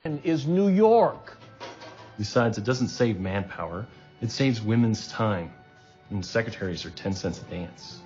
Is New York. Besides, it doesn't save manpower. It saves women's time. And secretaries are 10 cents a dance.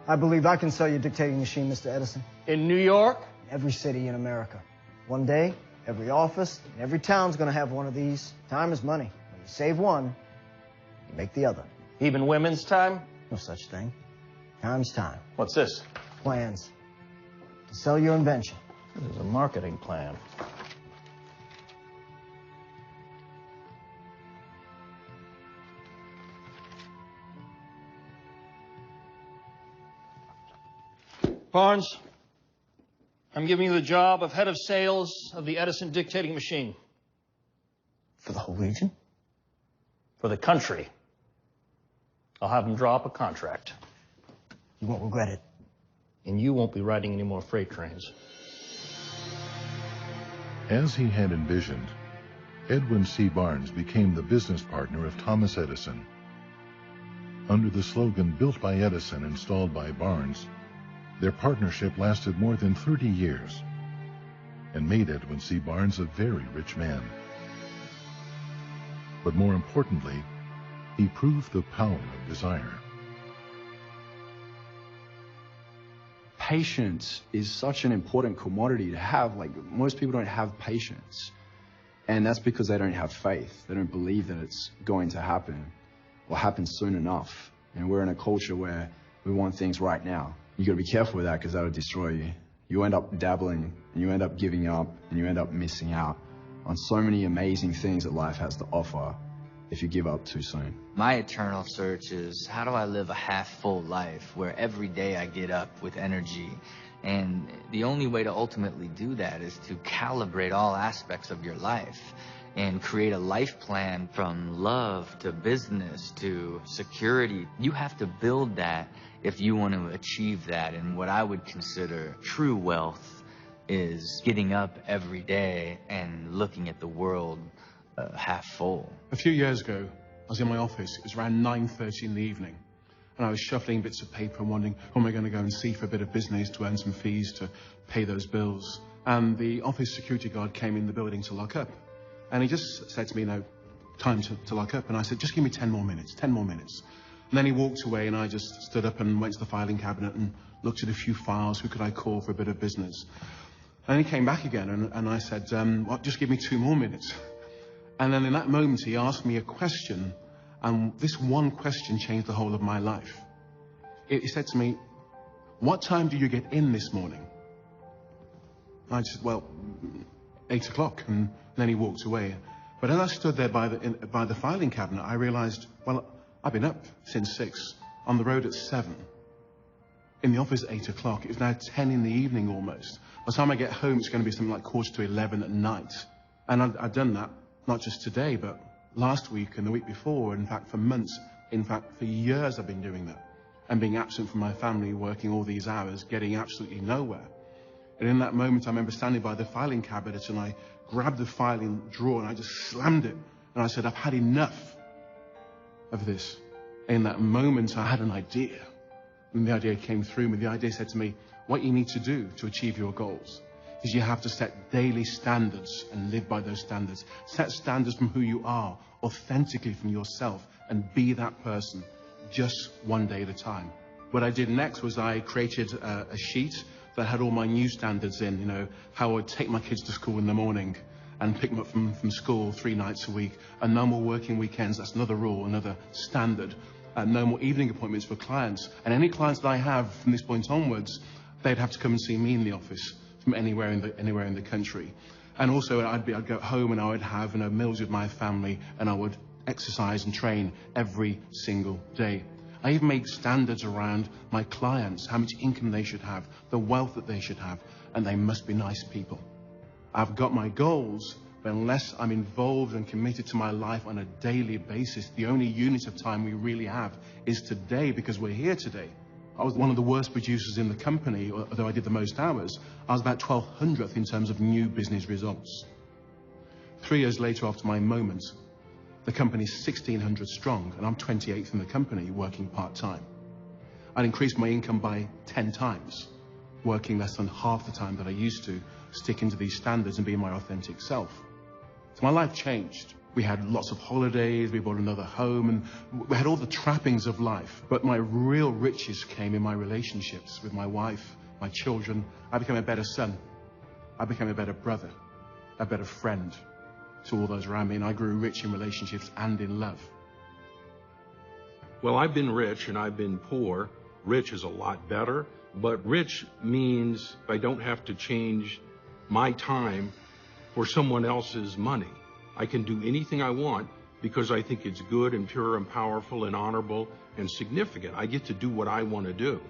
I believe I can sell you a dictating machine, Mr. Edison. In New York? Every city in America. One day, every office, and every town's gonna have one of these. Time is money. When you save one, you make the other. Even women's time? No such thing. Time's time. What's this? Plans. To sell your invention. This is a marketing plan. Barnes, I'm giving you the job of head of sales of the Edison dictating machine. For the whole region? For the country. I'll have him draw up a contract. You won't regret it. And you won't be riding any more freight trains. As he had envisioned, Edwin C. Barnes became the business partner of Thomas Edison. Under the slogan "Built by Edison, installed by Barnes," their partnership lasted more than 30 years and made Edwin C. Barnes a very rich man. But more importantly, he proved the power of desire. Patience is such an important commodity to have. Like, most people don't have patience. And that's because they don't have faith. They don't believe that it's going to happen or happen soon enough. And we're in a culture where we want things right now. You gotta be careful with that because that'll destroy you. You end up dabbling and you end up giving up and you end up missing out on so many amazing things that life has to offer if you give up too soon. My eternal search is, how do I live a half-full life where every day I get up with energy? And the only way to ultimately do that is to calibrate all aspects of your life and create a life plan from love to business to security. You have to build that if you want to achieve that. And what I would consider true wealth is getting up every day and looking at the world half full. A few years ago, I was in my office. It was around 9:30 in the evening. And I was shuffling bits of paper and wondering, who am I going to go and see for a bit of business to earn some fees to pay those bills? And the office security guard came in the building to lock up. And he just said to me, time to lock up. And I said, just give me 10 more minutes, 10 more minutes. And then he walked away and I just stood up and went to the filing cabinet and looked at a few files. Who could I call for a bit of business? And he came back again and I said, just give me 2 more minutes. And then in that moment, he asked me a question. And this one question changed the whole of my life. He said to me, what time do you get in this morning? I said, well, 8 o'clock. And then he walked away. But as I stood there by the filing cabinet, I realized, well, I've been up since 6, on the road at 7, in the office at 8 o'clock. It's now 10 in the evening almost. By the time I get home, it's going to be something like 11:15 at night. And I've done that, not just today, but last week and the week before, in fact, for months, in fact, for years I've been doing that. And being absent from my family, working all these hours, getting absolutely nowhere. And in that moment, I remember standing by the filing cabinet and I grabbed the filing drawer and I just slammed it. And I said, I've had enough of this. In that moment, I had an idea. And the idea came through me. The idea said to me, what you need to do to achieve your goals is you have to set daily standards and live by those standards. Set standards from who you are, authentically from yourself, and be that person just one day at a time. What I did next was I created a sheet that had all my new standards in, you know, how I would take my kids to school in the morning and pick them up from school 3 nights a week, and no more working weekends. That's another rule, another standard. No more evening appointments for clients. And any clients that I have from this point onwards, they'd have to come and see me in the office from anywhere in the country. And also I'd go home and I would have, you know, meals with my family, and I would exercise and train every single day. I even made standards around my clients, how much income they should have, the wealth that they should have, and they must be nice people. I've got my goals, but unless I'm involved and committed to my life on a daily basis, the only unit of time we really have is today, because we're here today. I was one of the worst producers in the company, although I did the most hours. I was about 1200th in terms of new business results. 3 years later, after my moment, the company's 1600 strong, and I'm 28th in the company working part-time. I'd increased my income by 10 times, working less than half the time that I used to, sticking to these standards and being my authentic self. So my life changed. We had lots of holidays, we bought another home, and we had all the trappings of life. But my real riches came in my relationships with my wife, my children. I became a better son. I became a better brother, a better friend to all those around me, and I grew rich in relationships and in love. Well, I've been rich and I've been poor. Rich is a lot better, but rich means I don't have to change my time for someone else's money. I can do anything I want because I think it's good and pure and powerful and honorable and significant. I get to do what I want to do.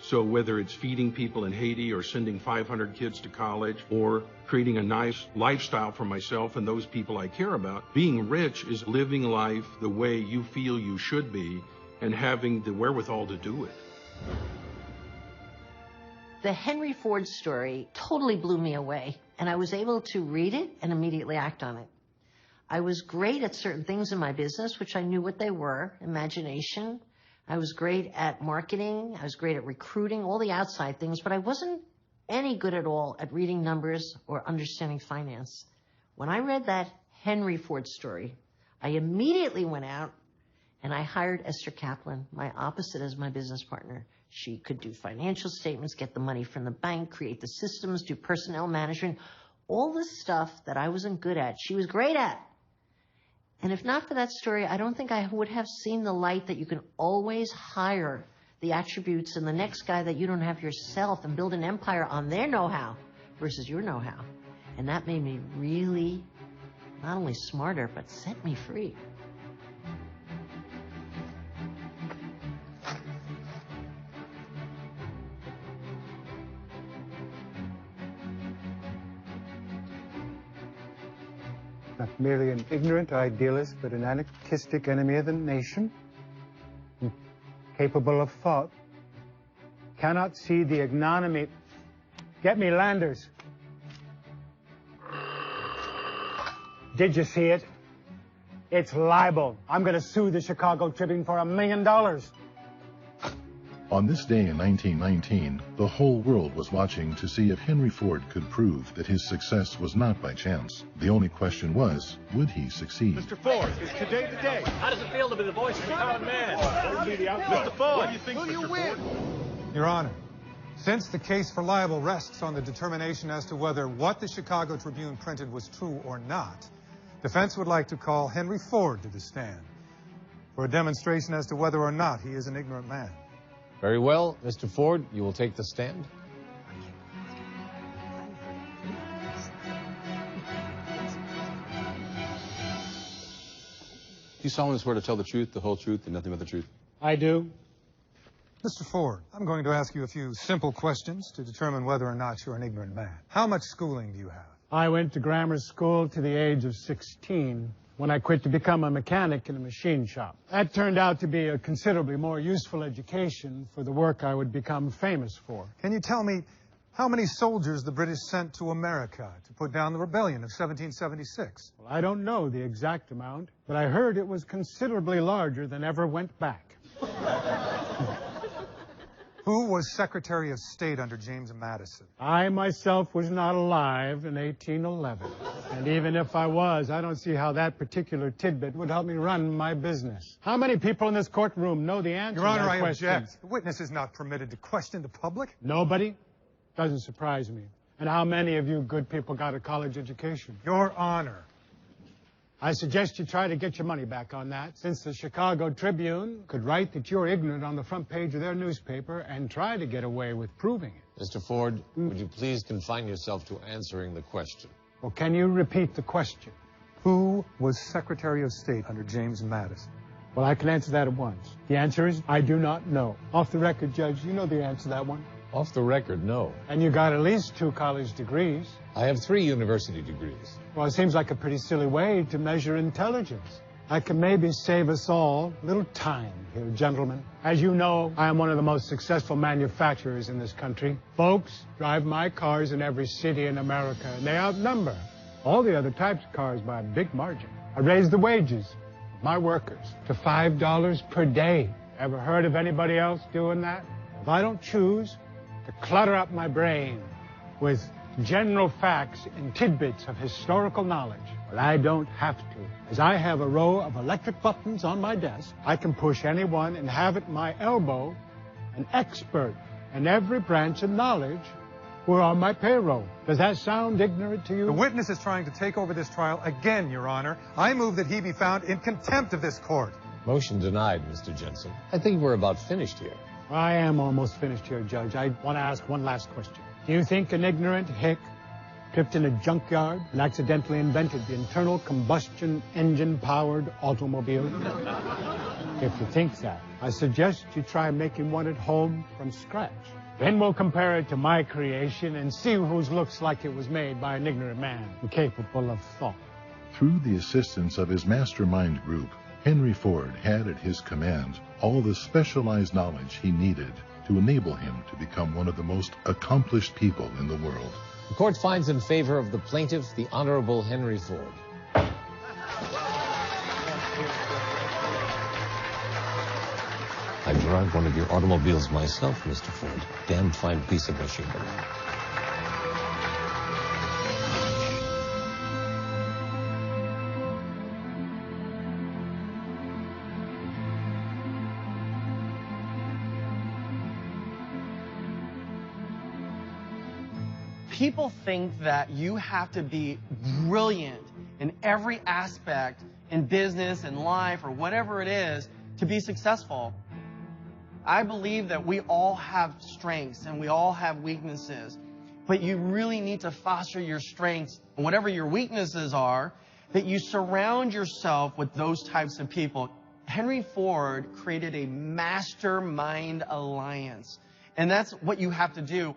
So whether it's feeding people in Haiti or sending 500 kids to college or creating a nice lifestyle for myself and those people I care about, being rich is living life the way you feel you should be and having the wherewithal to do it. The Henry Ford story totally blew me away, and I was able to read it and immediately act on it. I was great at certain things in my business, which I knew what they were, imagination. I was great at marketing. I was great at recruiting, all the outside things, but I wasn't any good at all at reading numbers or understanding finance. When I read that Henry Ford story, I immediately went out and I hired Esther Kaplan, my opposite, as my business partner. She could do financial statements, get the money from the bank, create the systems, do personnel management, all the stuff that I wasn't good at, she was great at. And if not for that story, I don't think I would have seen the light that you can always hire the attributes in the next guy that you don't have yourself and build an empire on their know-how versus your know-how. And that made me really not only smarter, but set me free. Not merely an ignorant idealist, but an anarchistic enemy of the nation, capable of thought, cannot see the ignominy. Get me Landers. Did you see it? It's libel. I'm going to sue the Chicago Tribune for $1 million. On this day in 1919, the whole world was watching to see if Henry Ford could prove that his success was not by chance. The only question was, would he succeed? Mr. Ford, is today the day? How does it feel to be the voice of the common man? Mr. Ford, what do you think, Mr. Ford? Your Honor, since the case for libel rests on the determination as to whether what the Chicago Tribune printed was true or not, defense would like to call Henry Ford to the stand for a demonstration as to whether or not he is an ignorant man. Very well, Mr. Ford, you will take the stand. Do you solemnly swear to tell the truth, the whole truth, and nothing but the truth? I do. Mr. Ford, I'm going to ask you a few simple questions to determine whether or not you're an ignorant man. How much schooling do you have? I went to grammar school to the age of 16. When I quit to become a mechanic in a machine shop. That turned out to be a considerably more useful education for the work I would become famous for. Can you tell me how many soldiers the British sent to America to put down the rebellion of 1776? Well, I don't know the exact amount, but I heard it was considerably larger than ever went back. Who was Secretary of State under James Madison? I myself was not alive in 1811. And even if I was, I don't see how that particular tidbit would help me run my business. How many people in this courtroom know the answer Your Honor, to that I question? object. The witness is not permitted to question the public. Nobody? Doesn't surprise me. And how many of you good people got a college education? Your Honor. I suggest you try to get your money back on that, since the Chicago Tribune could write that you're ignorant on the front page of their newspaper and try to get away with proving it. Mr. Ford, would you please confine yourself to answering the question? Well, can you repeat the question? Who was Secretary of State under James Madison? Well, I can answer that at once. The answer is, I do not know. Off the record, Judge, you know the answer to that one. Off the record, no. And you got at least 2 college degrees. I have 3 university degrees. Well, it seems like a pretty silly way to measure intelligence. I can maybe save us all a little time here, gentlemen. As you know, I am one of the most successful manufacturers in this country. Folks drive my cars in every city in America, and they outnumber all the other types of cars by a big margin. I raised the wages of my workers to $5 per day. Ever heard of anybody else doing that? If I don't choose to clutter up my brain with general facts and tidbits of historical knowledge, well, I don't have to. As I have a row of electric buttons on my desk, I can push any one and have at my elbow an expert in every branch of knowledge who are on my payroll. Does that sound ignorant to you? The witness is trying to take over this trial again, Your Honor. I move that he be found in contempt of this court. Motion denied, Mr. Jensen. I think we're about finished here. I am almost finished here, Judge. I want to ask one last question. Do you think an ignorant hick tripped in a junkyard and accidentally invented the internal combustion engine-powered automobile? If you think that, I suggest you try making one at home from scratch. Then we'll compare it to my creation and see whose looks like it was made by an ignorant man incapable of thought. Through the assistance of his mastermind group, Henry Ford had at his command all the specialized knowledge he needed to enable him to become one of the most accomplished people in the world. The court finds in favor of the plaintiff, the Honorable Henry Ford. I drive one of your automobiles myself, Mr. Ford. Damn fine piece of machinery. People think that you have to be brilliant in every aspect in business and life or whatever it is to be successful. I believe that we all have strengths and we all have weaknesses, but you really need to foster your strengths and whatever your weaknesses are, that you surround yourself with those types of people. Henry Ford created a mastermind alliance, and that's what you have to do.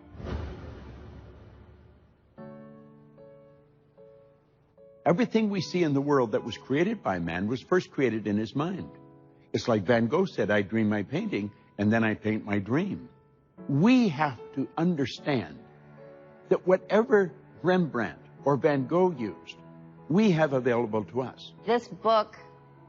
Everything we see in the world that was created by man was first created in his mind. It's like Van Gogh said, I dream my painting, and then I paint my dream. We have to understand that whatever Rembrandt or Van Gogh used, we have available to us. This book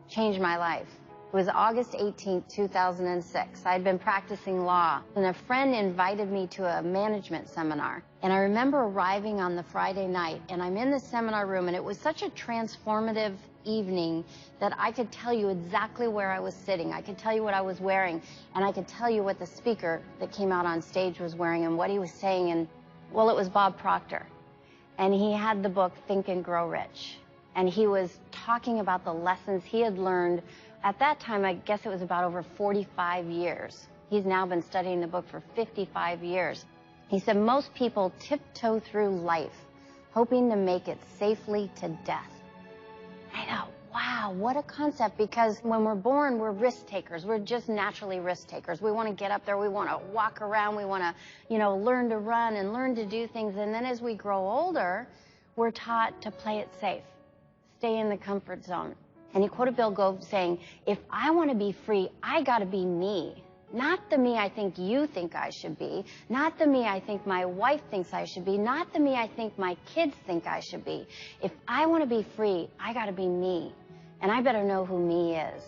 changed my life. It was August 18th, 2006. I'd been practicing law, and a friend invited me to a management seminar. And I remember arriving on the Friday night, and I'm in the seminar room, and it was such a transformative evening that I could tell you exactly where I was sitting. I could tell you what I was wearing, and I could tell you what the speaker that came out on stage was wearing and what he was saying. And, well, it was Bob Proctor. And he had the book Think and Grow Rich. And he was talking about the lessons he had learned. At that time, I guess it was about over 45 years. He's now been studying the book for 55 years. He said most people tiptoe through life, hoping to make it safely to death. I thought, wow, what a concept, because when we're born, we're risk takers. We're just naturally risk takers. We want to get up there. We want to walk around. We want to, learn to run and learn to do things. And then as we grow older, we're taught to play it safe, stay in the comfort zone. And he quoted Bill Gove saying, if I want to be free, I got to be me. Not the me I think you think I should be, not the me I think my wife thinks I should be, not the me I think my kids think I should be. If I want to be free, I got to be me. And I better know who me is.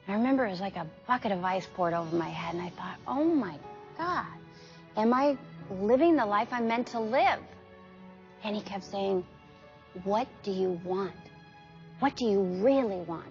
And I remember it was like a bucket of ice poured over my head, and I thought, oh my God, am I living the life I'm meant to live? And he kept saying, what do you want? What do you really want?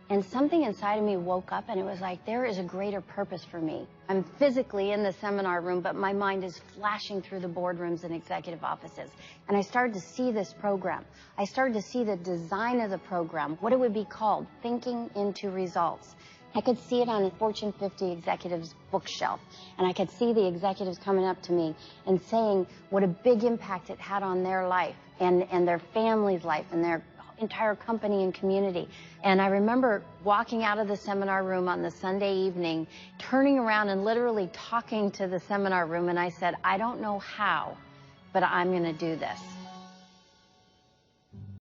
And something inside of me woke up, and it was like, there is a greater purpose for me. I'm physically in the seminar room, but my mind is flashing through the boardrooms and executive offices. And I started to see this program. I started to see the design of the program, what it would be called, Thinking into Results. I could see it on a Fortune 50 executives bookshelf, and I could see the executives coming up to me and saying what a big impact it had on their life and their family's life and their entire company and community. And I remember walking out of the seminar room on the Sunday evening, turning around and literally talking to the seminar room, and I said, I don't know how, but I'm going to do this.